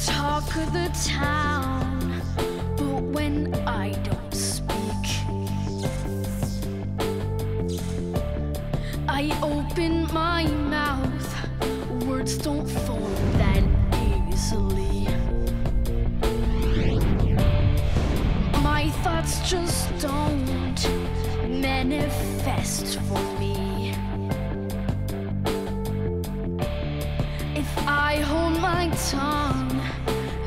talk of the town, but when I don't speak, I open my mouth, words don't form that easily. My thoughts just don't manifest for me. If I hold my tongue,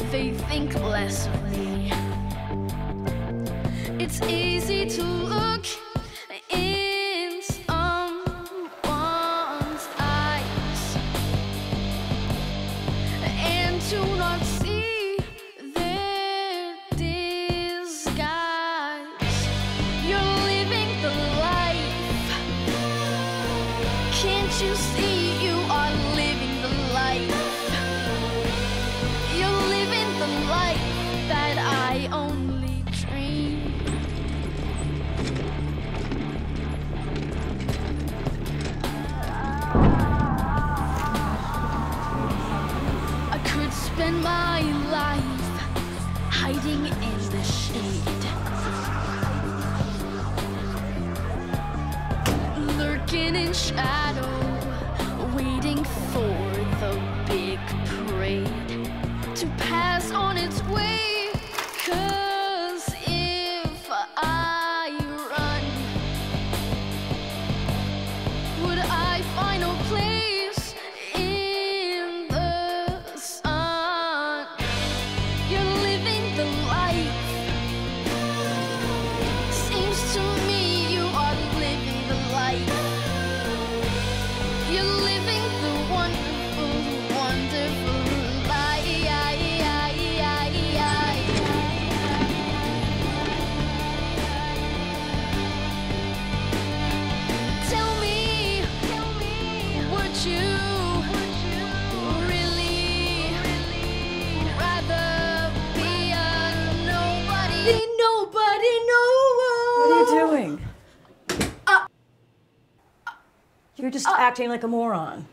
they think less of me. It's easy to look in someone's eyes and to not see their disguise. You're living the life. Can't you see you are living the life? You're living the life that I only dream. I could spend my life hiding in the shade, lurking in shadow, waiting for the big parade to pass on its way. 'Cause if I run, would I find a place in the sun? You're living the life. Seems to me you are living the life. You're living the wonderful, wonderful life. Tell me, would you really rather be a nobody? Nobody, no one. What are you doing? You're just acting like a moron.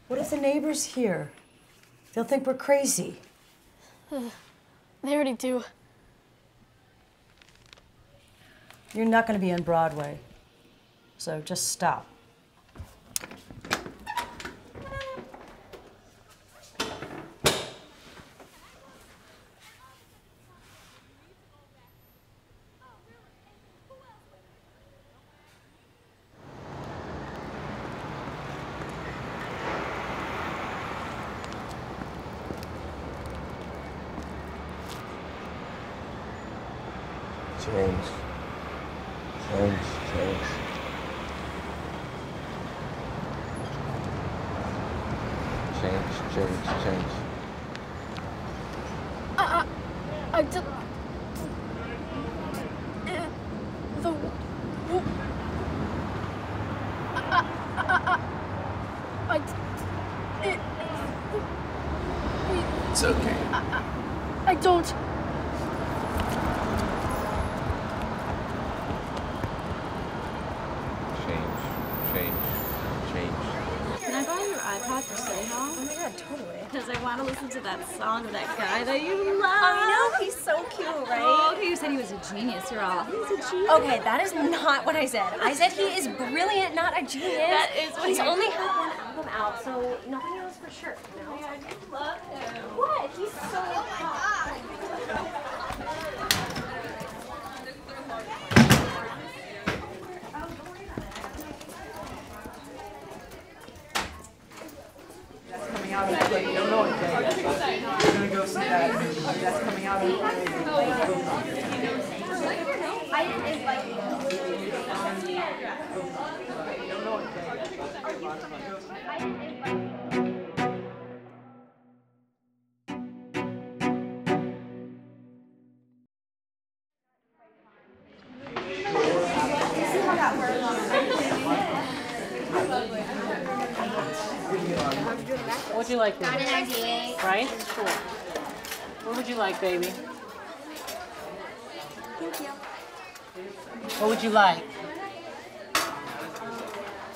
What if the neighbors hear? They'll think we're crazy. They already do. You're not going to be on Broadway, so just stop. Change. Change. I did. It's okay. I don't. Can I borrow your iPod for City Hall? Oh my god, totally. Because I want to listen to that song of that guy that you love. I know, he's so cute, right? Oh, okay, you said he was a genius. You're all, he's a genius. Okay, that is not what I said. I said he is brilliant, not a genius. That is what he's you only had one album out, so nobody knows for sure. You know? I love him. What? He's so hot. Coming out of the plate. You don't know anything. You're gonna go see that. That's coming out of the plate. I didn't invite you. You don't know anything. I didn't invite you. What would you like, baby? Got an idea. Right? Sure. What would you like, baby? Thank you. What would you like?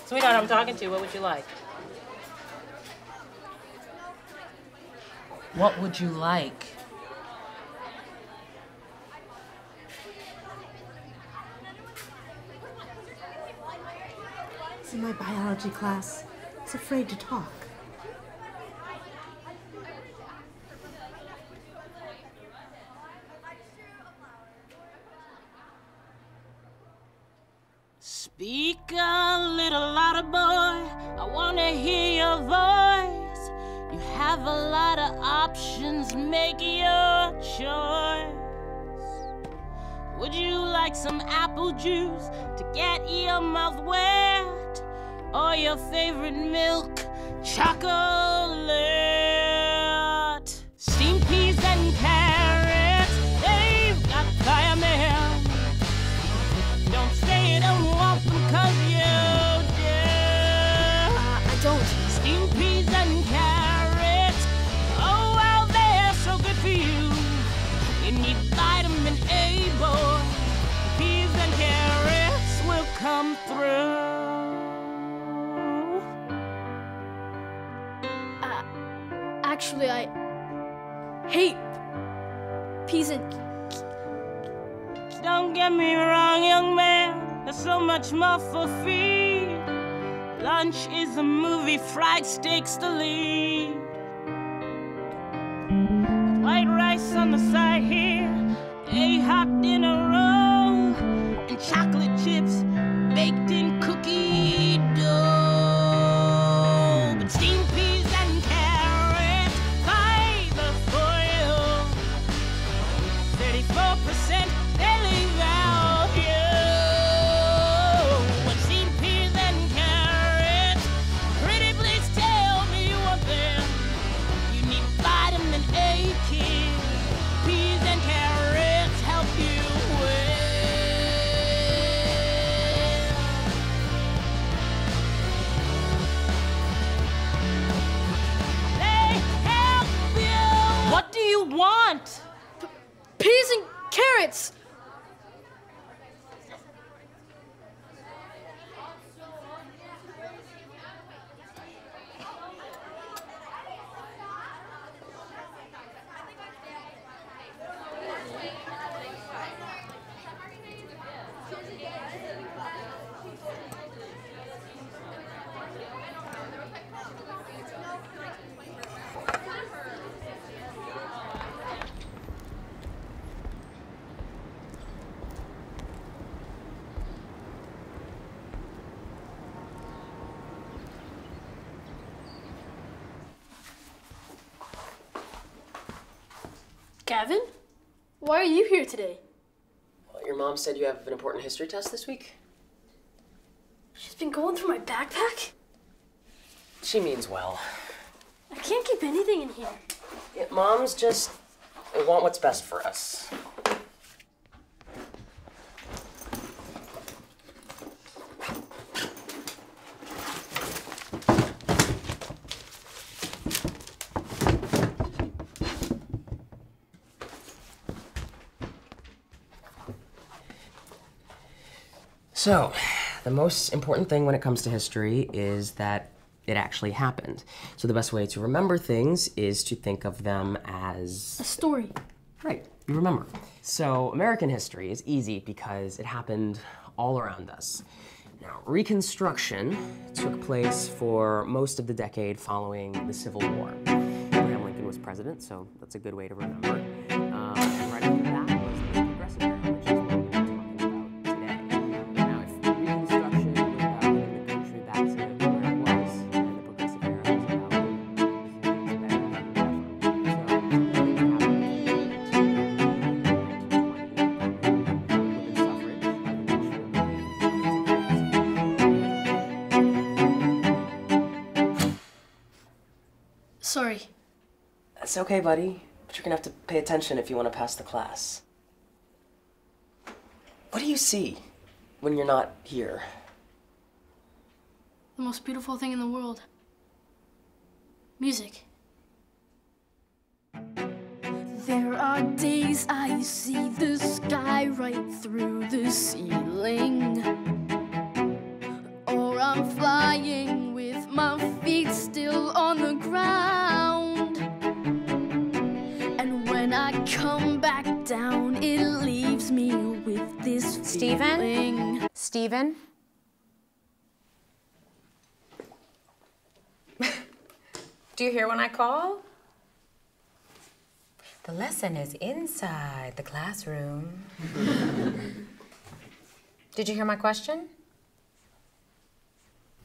Sweetheart, I'm talking to you. What would you like? What would you like? He's in my biology class. He's afraid to talk. Speak a little louder, boy. I wanna hear your voice. You have a lot of options, make your choice. Would you like some apple juice to get your mouth wet? Or your favorite milk, chocolate? Steamed peas and carrots, they've got thiamine. Don't say you don't want them, 'cause you do. I don't. Steamed peas and carrots, oh well, they're so good for you. You need vitamin A, boy. Peas and carrots will come through. Actually, I hate peas and... Don't get me wrong, young man, there's so much more for free. Lunch is a movie, fried steak's the lead. White rice on the side here, a hot dinner roll, and chocolate chips baked in cookie dough. But steamed peas and carrots, fiber for you. 34% daily value. When steamed peas and carrots, pretty please tell me what them. You need vitamin A, kid. Peas and carrots help you well. They help you. What do you want? Peas and carrots! Gavin? Why are you here today? Well, your mom said you have an important history test this week? She's been going through my backpack? She means well. I can't keep anything in here. Yeah, moms just want what's best for us. So, the most important thing when it comes to history is that it actually happened. So the best way to remember things is to think of them as... A story. Right, you remember. So American history is easy because it happened all around us. Now, Reconstruction took place for most of the decade following the Civil War. Abraham Lincoln was president, so that's a good way to remember. And right after that was the Progressive Era, which is what we're talking about today. Now, if Reconstruction was about getting the country back to where it was, and the Progressive Era was about making things better than ever. So, things happened in 1920, Sorry. That's okay, buddy. But you're gonna have to pay attention if you want to pass the class. What do you see when you're not here? The most beautiful thing in the world. Music. There are days I see the sky right through the ceiling. Or I'm flying with my feet still on the ground. Steven? Steven? Do you hear when I call? The lesson is inside the classroom. Did you hear my question?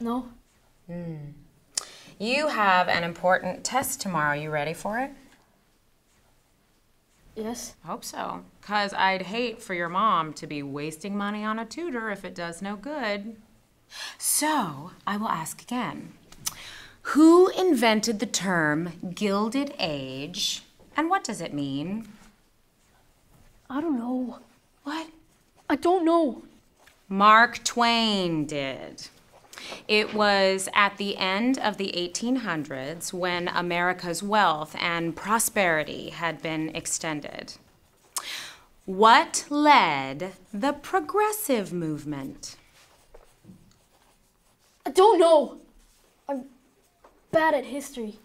No. You have an important test tomorrow. You ready for it? Yes. Hope so. 'Cause I'd hate for your mom to be wasting money on a tutor if it does no good. So, I will ask again. Who invented the term Gilded Age, and what does it mean? I don't know. What? I don't know. Mark Twain did. It was at the end of the 1800s when America's wealth and prosperity had been extended. What led the progressive movement? I don't know. I'm bad at history.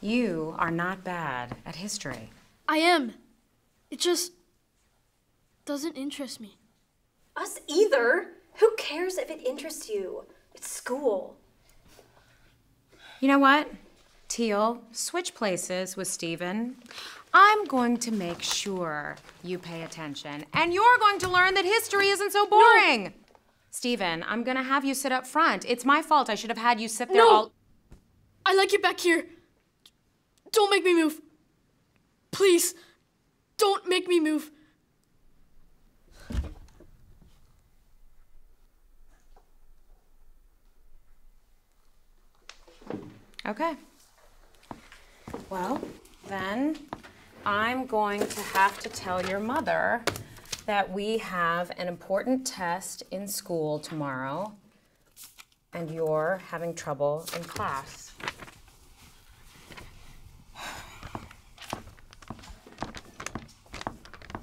You are not bad at history. I am. It just doesn't interest me. Us either. Who cares if it interests you? It's school. You know what? Teal, switch places with Steven. I'm going to make sure you pay attention, and you're going to learn that history isn't so boring. No. Steven, I'm gonna have you sit up front. It's my fault. I should have had you sit there all... I like it back here. Don't make me move. Please, don't make me move. Okay. Well, then I'm going to have to tell your mother that we have an important test in school tomorrow and you're having trouble in class.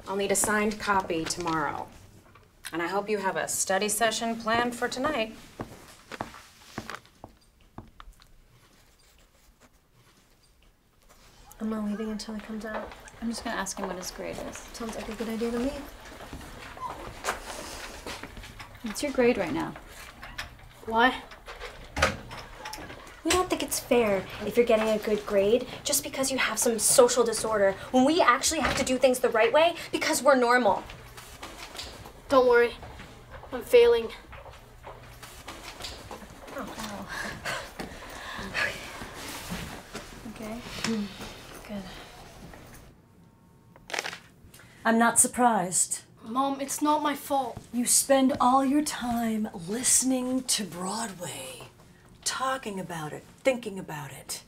I'll need a signed copy tomorrow. And I hope you have a study session planned for tonight. I'm not leaving until he comes out. I'm just gonna ask him what his grade is. Sounds like a good idea to me. What's your grade right now? Why? We don't think it's fair if you're getting a good grade just because you have some social disorder when we actually have to do things the right way because we're normal. Don't worry. I'm failing. Oh, wow. Okay. Good. I'm not surprised. Mom, it's not my fault. You spend all your time listening to Broadway, talking about it, thinking about it.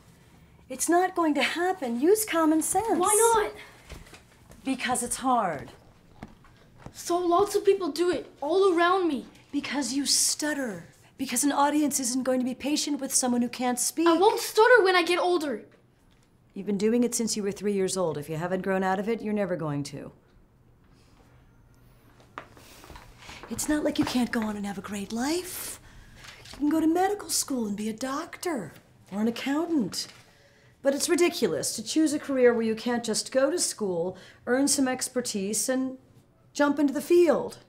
It's not going to happen. Use common sense. Why not? Because it's hard. So lots of people do it all around me. Because you stutter. Because an audience isn't going to be patient with someone who can't speak. I won't stutter when I get older. You've been doing it since you were 3 years old. If you haven't grown out of it, you're never going to. It's not like you can't go on and have a great life. You can go to medical school and be a doctor or an accountant. But it's ridiculous to choose a career where you can't just go to school, earn some expertise, and jump into the field.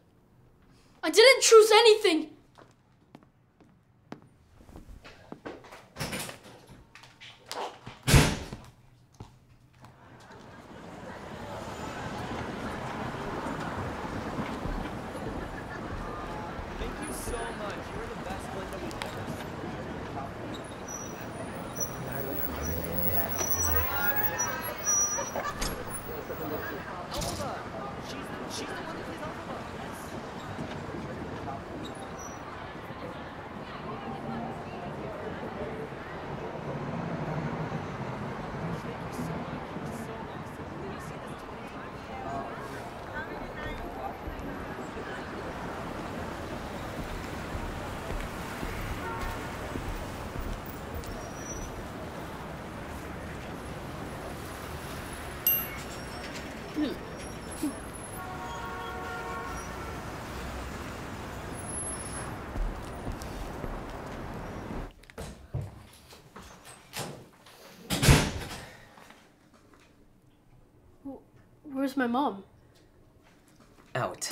I didn't choose anything. Where's my mom? out.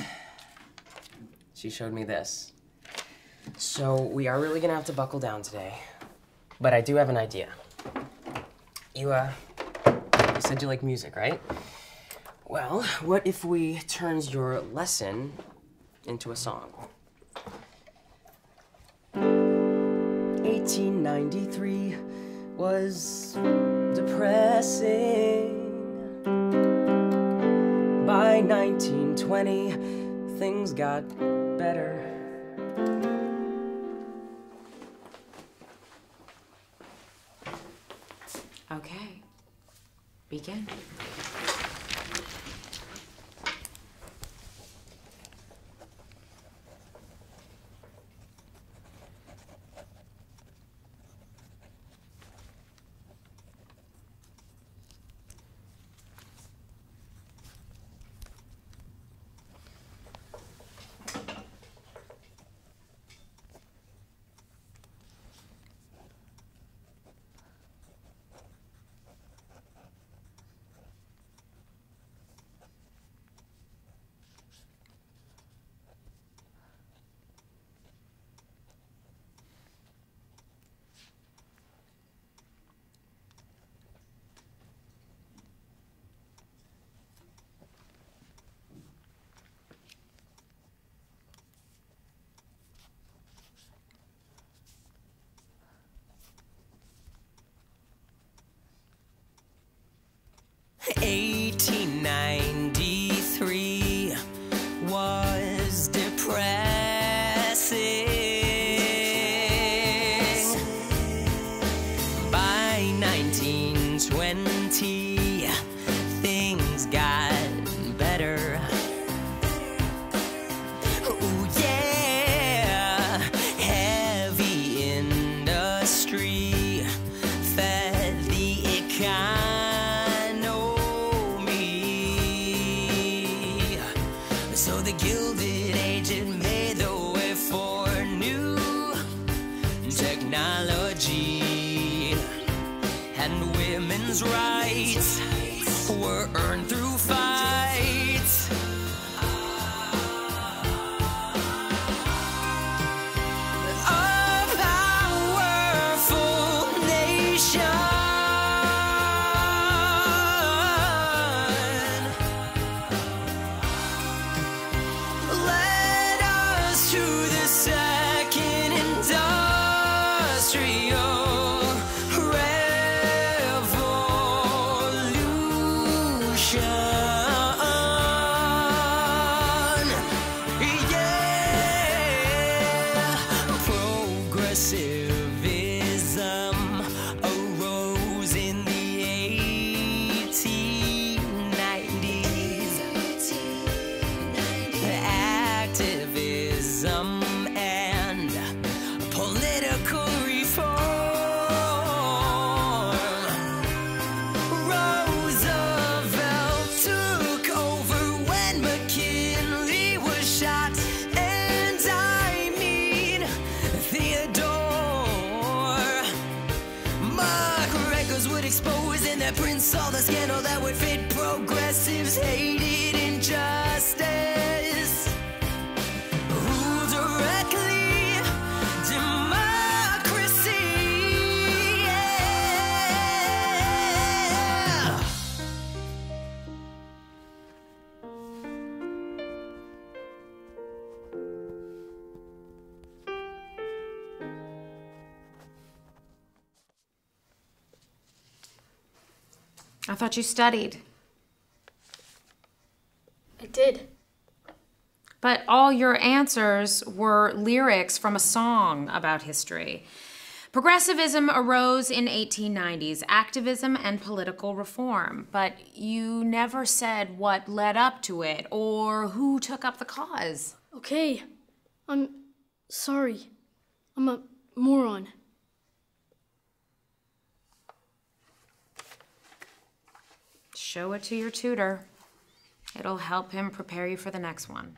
She showed me this. So we are really gonna have to buckle down today. But I do have an idea. You said you like music, right? Well, what if we turns your lesson into a song? 1893 was depressing. By 1920, things got better. Okay, begin. '93 was depressing. By 1920, things got better. Ooh, yeah, heavy industry fed the economy. So the Gilded Age, it made the way for new technology, and women's rights were earned through fights. A powerful nation led us to the second industrial revolution. Yeah, progressivism arose in the 1890s. Activism and political reform. Roosevelt took over when McKinley was shot, and I mean Theodore. Mark records would expose in their prints all the scandal that would fit. Progressives hated injustice. Rule directly, democracy. Yeah. I thought you studied. I did. But all your answers were lyrics from a song about history. Progressivism arose in 1890s, activism and political reform. But you never said what led up to it or who took up the cause. Okay. I'm sorry. I'm a moron. Show it to your tutor. It'll help him prepare you for the next one.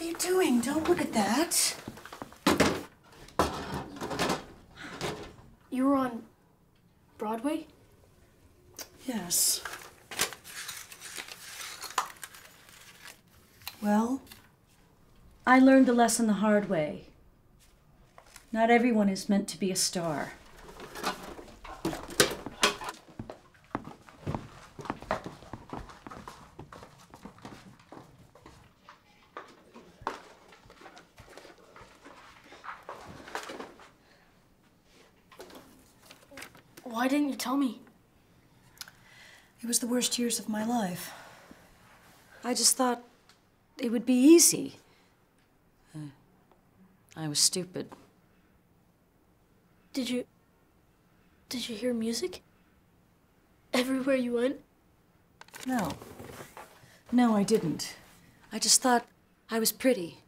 What are you doing? Don't look at that. You were on Broadway? Yes. Well, I learned the lesson the hard way. Not everyone is meant to be a star. Why didn't you tell me? It was the worst years of my life. I just thought it would be easy. I was stupid. Did you hear music? Everywhere you went? No. No, I didn't. I just thought I was pretty.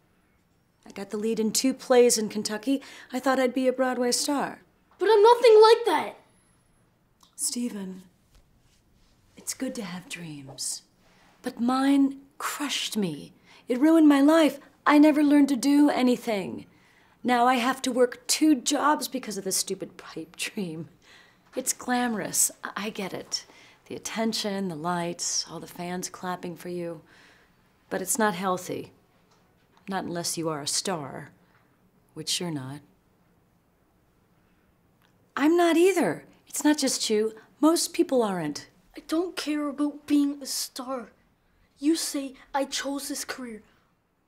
I got the lead in 2 plays in Kentucky. I thought I'd be a Broadway star. But I'm nothing like that! Stephen, it's good to have dreams. But mine crushed me. It ruined my life. I never learned to do anything. Now I have to work 2 jobs because of this stupid pipe dream. It's glamorous. I get it. The attention, the lights, all the fans clapping for you. But it's not healthy. Not unless you are a star, which you're not. I'm not either. It's not just you. Most people aren't. I don't care about being a star. You say I chose this career.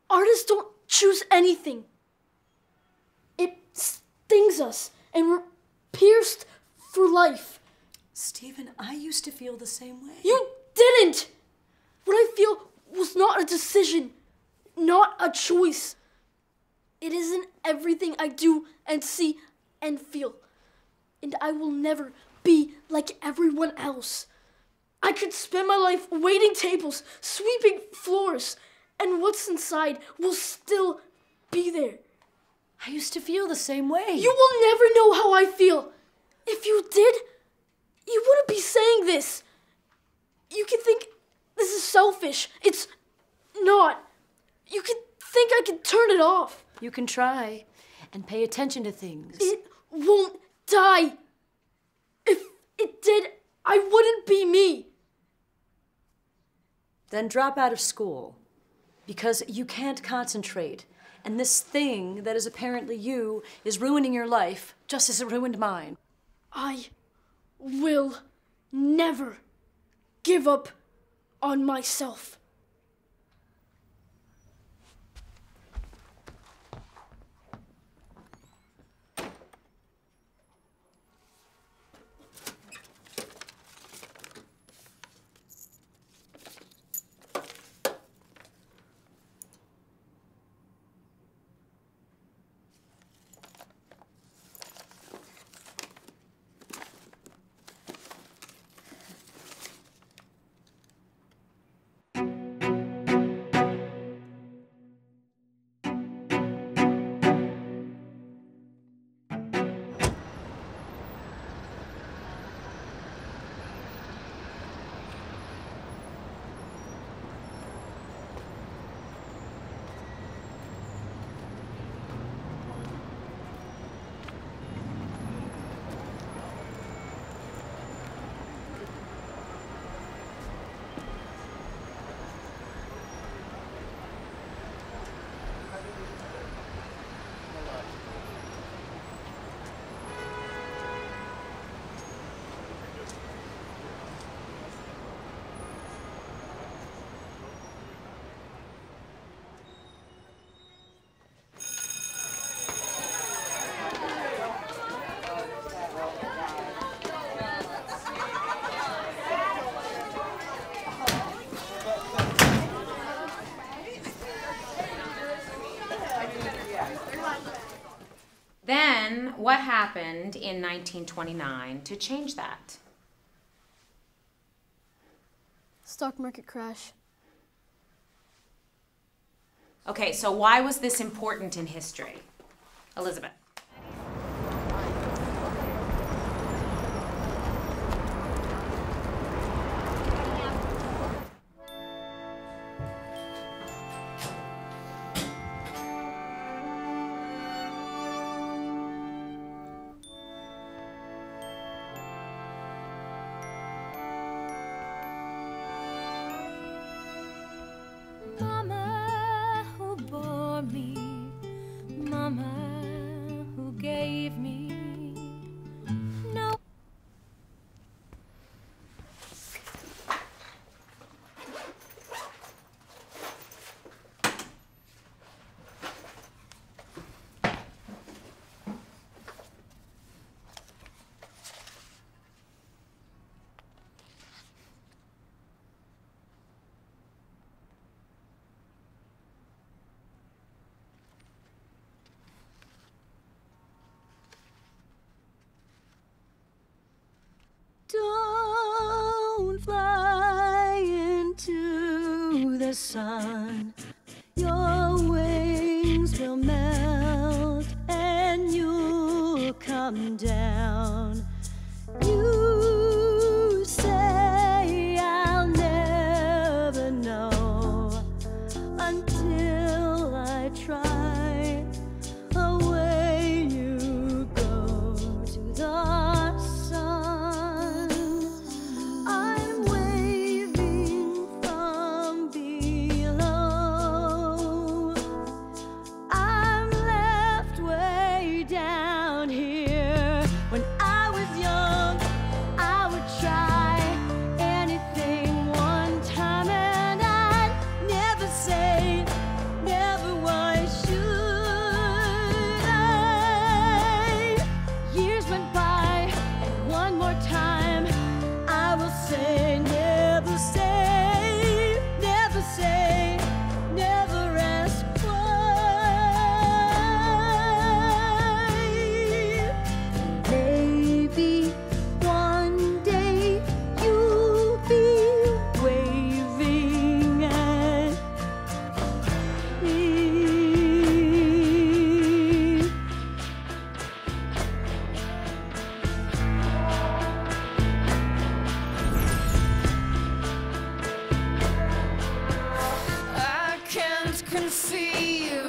Artists don't choose anything. It stings us, and we're pierced for life. Stephen, I used to feel the same way. You didn't! What I feel was not a decision, not a choice. It isn't everything I do and see and feel. And I will never be like everyone else. I could spend my life waiting tables, sweeping floors, and what's inside will still be there. I used to feel the same way. You will never know how I feel. If you did, you wouldn't be saying this. You could think this is selfish. It's not. You could think I could turn it off. You can try and pay attention to things. It won't die. If it did, I wouldn't be me. Then drop out of school because you can't concentrate. And this thing that is apparently you is ruining your life just as it ruined mine. I will never give up on myself. Then, what happened in 1929 to change that? Stock market crash. Okay, so why was this important in history? Elizabeth. the sun. Your wings will melt and you'll come down. You say I'll never know until I try. Away you go to the sun. I'm waving from below. I'm left way down here. When I was young, I would try anything one time, and I'd never say never. Why should I? Years went by, and one more time I will say never say, never say, never ask why. Maybe one day you'll be waving at me. I can't conceive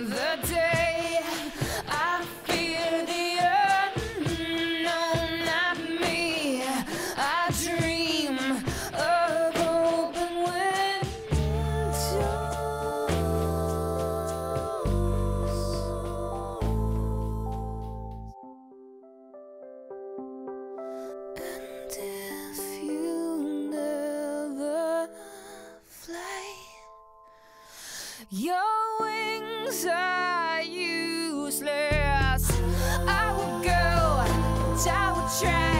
the day I fear the unknown, not me. I dream of open windows. And if you never fly, your wings are useless. I would go, and I would try.